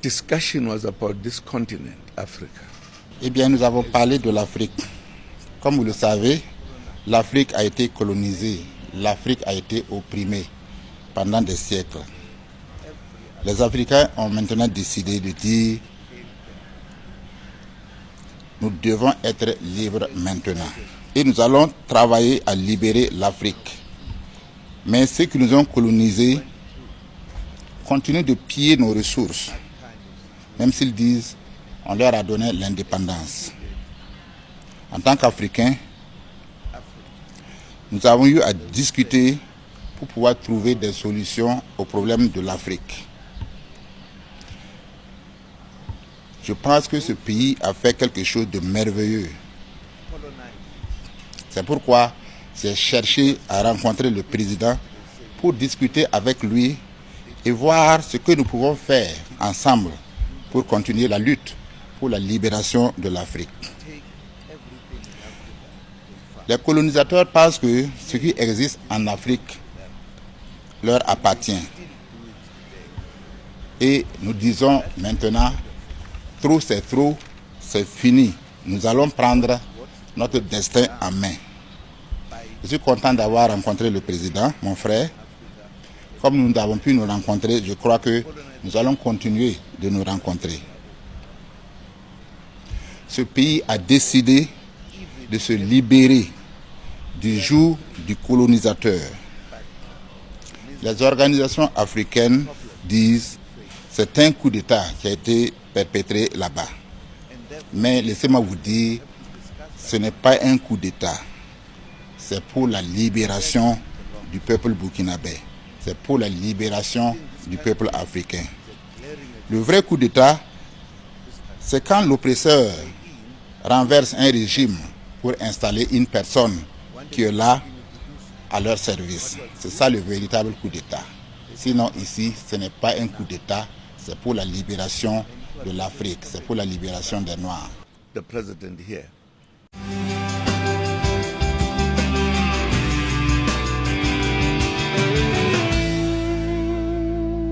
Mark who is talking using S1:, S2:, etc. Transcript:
S1: discussion was about this continent, Africa.
S2: Eh bien, nous avons parlé de l'Afrique. Comme vous le savez, l'Afrique a été colonisée, l'Afrique a été opprimée pendant des siècles. Les Africains ont maintenant décidé de dire nous devons être libres maintenant. Et nous allons travailler à libérer l'Afrique. Mais ceux qui nous ont colonisés continuent de piller nos ressources, même s'ils disent on leur a donné l'indépendance. En tant qu'Africains, nous avons eu à discuter pour pouvoir trouver des solutions aux problèmes de l'Afrique. Je pense que ce pays a fait quelque chose de merveilleux. C'est pourquoi j'ai cherché à rencontrer le président pour discuter avec lui et voir ce que nous pouvons faire ensemble pour continuer la lutte pour la libération de l'Afrique. Les colonisateurs pensent que ce qui existe en Afrique leur appartient. Et nous disons maintenant, trop, c'est fini. Nous allons prendre notre destin en main. Je suis content d'avoir rencontré le président, mon frère. Comme nous avons pu nous rencontrer, je crois que nous allons continuer de nous rencontrer. Ce pays a décidé de se libérer du joug du colonisateur. Les organisations africaines disent que c'est un coup d'État qui a été perpétré là-bas. Mais laissez-moi vous dire, ce n'est pas un coup d'État. C'est pour la libération du peuple burkinabé. C'est pour la libération du peuple africain. Le vrai coup d'État, c'est quand l'oppresseur renverse un régime pour installer une personne qui est là à leur service. C'est ça le véritable coup d'État. Sinon ici, ce n'est pas un coup d'État, c'est pour la libération de l'Afrique, c'est pour la libération des Noirs.
S1: The president here.